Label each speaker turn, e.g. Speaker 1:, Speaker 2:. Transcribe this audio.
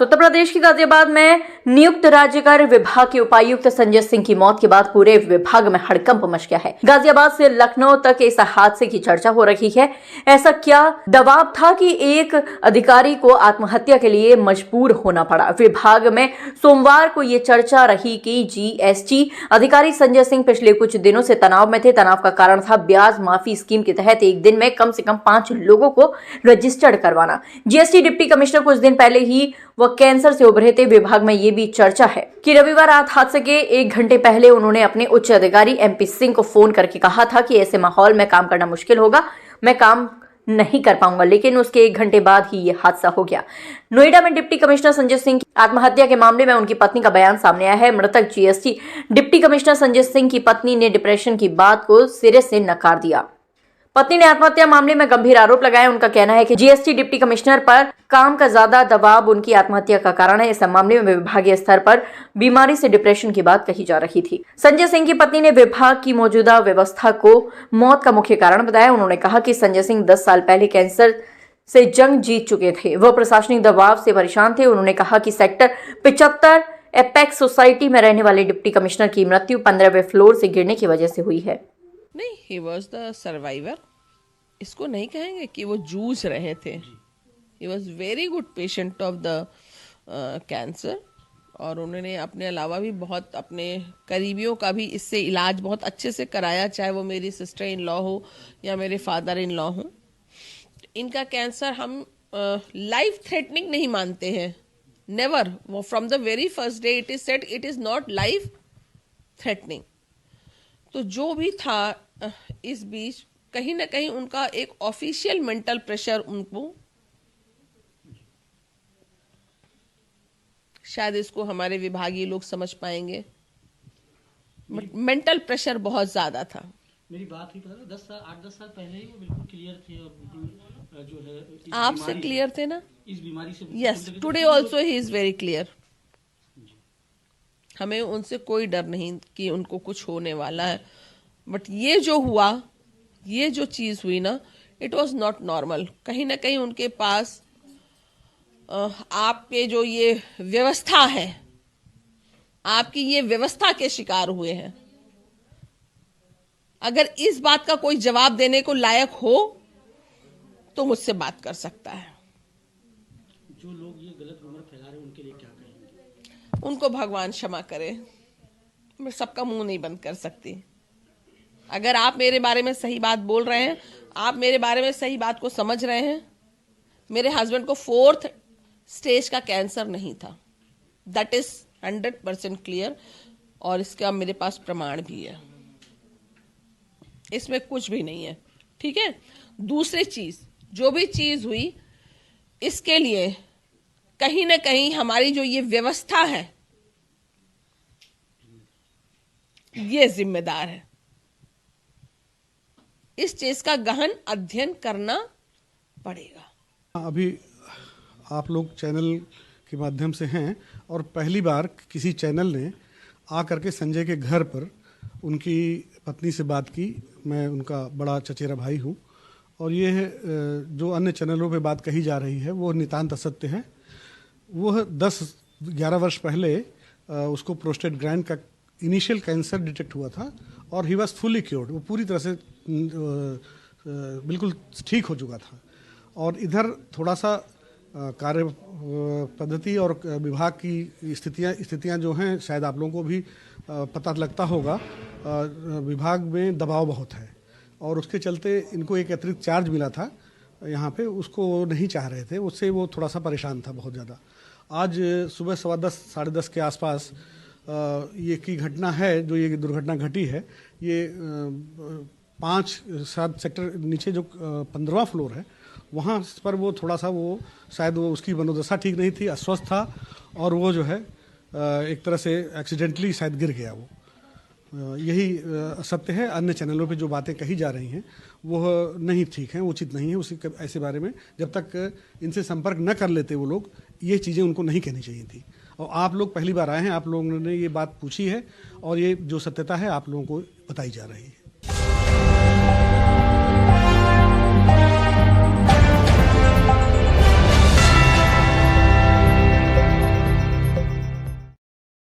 Speaker 1: उत्तर प्रदेश के गाजियाबाद में नियुक्त राज्यकर विभाग के उपायुक्त संजय सिंह की मौत के बाद पूरे विभाग में हड़कंप मच गया है। गाजियाबाद से लखनऊ तक इस हादसे की चर्चा हो रही है। ऐसा क्या दबाव था कि एक अधिकारी को आत्महत्या के लिए मजबूर होना पड़ा? विभाग में सोमवार को ये चर्चा रही कि जीएसटी अधिकारी संजय सिंह पिछले कुछ दिनों से तनाव में थे। तनाव का कारण था ब्याज माफी स्कीम के तहत एक दिन में कम से कम 5 लोगों को रजिस्टर्ड करवाना। जीएसटी डिप्टी कमिश्नर कुछ दिन पहले ही वह कैंसर से उभरे थे। विभाग में यह भी चर्चा है कि रविवार रात हादसे के 1 घंटे पहले उन्होंने अपने उच्च अधिकारी एमपी सिंह को फोन करके कहा था कि ऐसे माहौल में काम करना मुश्किल होगा, मैं काम नहीं कर पाऊंगा। लेकिन उसके 1 घंटे बाद ही यह हादसा हो गया। नोएडा में डिप्टी कमिश्नर संजय सिंह की आत्महत्या के मामले में उनकी पत्नी का बयान सामने आया है। मृतक GST deputy commissioner Sanjay Singh की पत्नी ने डिप्रेशन की बात को सिरे से नकार दिया। पत्नी ने आत्महत्या मामले में गंभीर आरोप लगाए। उनका कहना है कि जीएसटी डिप्टी कमिश्नर पर काम का ज्यादा दबाव उनकी आत्महत्या का कारण है। इस मामले में विभागीय स्तर पर बीमारी से डिप्रेशन की बात कही जा रही थी। संजय सिंह की पत्नी ने विभाग की मौजूदा व्यवस्था को मौत का मुख्य कारण बताया। उन्होंने कहा कि संजय सिंह 10 साल पहले कैंसर से जंग जीत चुके थे। वह प्रशासनिक दबाव से परेशान थे। उन्होंने कहा कि सेक्टर 75 एपेक्स सोसाइटी में रहने वाले डिप्टी कमिश्नर की मृत्यु 15वें फ्लोर से गिरने की वजह से हुई है।
Speaker 2: नहीं, ही वॉज द सर्वाइवर। इसको नहीं कहेंगे कि वो जूझ रहे थे। He was very good patient of the cancer, और उन्होंने अपने अलावा भी बहुत अपने करीबियों का भी इससे इलाज बहुत अच्छे से कराया, चाहे वो मेरी सिस्टर इन लॉ हो या मेरे फादर इन लॉ हो। इनका कैंसर हम लाइफ थ्रेटनिंग नहीं मानते हैं, never. From the very first day it is said it is not life threatening. तो जो भी था इस बीच कहीं ना कहीं उनका एक ऑफिशियल मेंटल प्रेशर उनको, शायद इसको हमारे विभागीय लोग समझ पाएंगे, बट मेंटल प्रेशर बहुत ज्यादा था।
Speaker 3: मेरी बात ही पता 8-10 साल पहले ही वो बिल्कुल क्लियर थे और बिल्कुल जो है
Speaker 2: आपसे क्लियर थे ना
Speaker 3: इस बीमारी से।
Speaker 2: Yes, today also he is very clear. हमें उनसे कोई डर नहीं कि उनको कुछ होने वाला है, बट ये जो हुआ, ये जो चीज हुई ना, इट वॉज नॉट नॉर्मल। कहीं ना कहीं उनके पास आपके जो ये व्यवस्था है, आपकी ये व्यवस्था के शिकार हुए हैं। अगर इस बात का कोई जवाब देने को लायक हो तो मुझसे बात कर सकता है।
Speaker 3: जो लोग ये गलत रूमर फैला रहे हैं उनके लिए क्या कहेंगे?
Speaker 2: उनको भगवान क्षमा करे। मैं सबका मुंह नहीं बंद कर सकती। अगर आप मेरे बारे में सही बात बोल रहे हैं, आप मेरे बारे में सही बात को समझ रहे हैं, मेरे हस्बैंड को 4th स्टेज का कैंसर नहीं था, दैट इज 100% क्लियर, और इसका मेरे पास प्रमाण भी है। इसमें कुछ भी नहीं है, ठीक है। दूसरी चीज, जो भी चीज हुई, इसके लिए कहीं ना कहीं हमारी जो ये व्यवस्था है ये जिम्मेदार है। इस चीज का गहन अध्ययन करना पड़ेगा।
Speaker 4: अभी आप लोग चैनल के माध्यम से हैं और पहली बार किसी चैनल ने आकर के संजय के घर पर उनकी पत्नी से बात की। मैं उनका बड़ा चचेरा भाई हूं, और ये जो अन्य चैनलों पे बात कही जा रही है वो नितांत असत्य है। वो 10-11 वर्ष पहले उसको प्रोस्टेट ग्लैंड का इनिशियल कैंसर डिटेक्ट हुआ था और ही वॉज फुली क्योर्ड। वो पूरी तरह से बिल्कुल ठीक हो चुका था। और इधर थोड़ा सा कार्य पद्धति और विभाग की स्थितियां जो हैं, शायद आप लोगों को भी पता लगता होगा, विभाग में दबाव बहुत है और उसके चलते इनको एक अतिरिक्त चार्ज मिला था यहाँ पे, उसको वो नहीं चाह रहे थे, उससे वो थोड़ा सा परेशान था बहुत ज़्यादा। आज सुबह 10:15 साढ़े 10 के आसपास ये की घटना है, जो ये दुर्घटना घटी है, ये 5-7 सेक्टर नीचे जो 15वां फ्लोर है वहाँ पर वो थोड़ा सा वो शायद वो उसकी मनोदशा ठीक नहीं थी, अस्वस्थ था, और वो जो है एक तरह से एक्सीडेंटली शायद गिर गया। वो यही सत्य है। अन्य चैनलों पे जो बातें कही जा रही हैं वो नहीं ठीक हैं, उचित नहीं है। उसी ऐसे बारे में जब तक इनसे संपर्क न कर लेते वो लोग, ये चीज़ें उनको नहीं कहनी चाहिए थी। और आप लोग पहली बार आए हैं, आप लोगों ने ये बात पूछी है और ये जो सत्यता है आप लोगों को बताई जा रही है।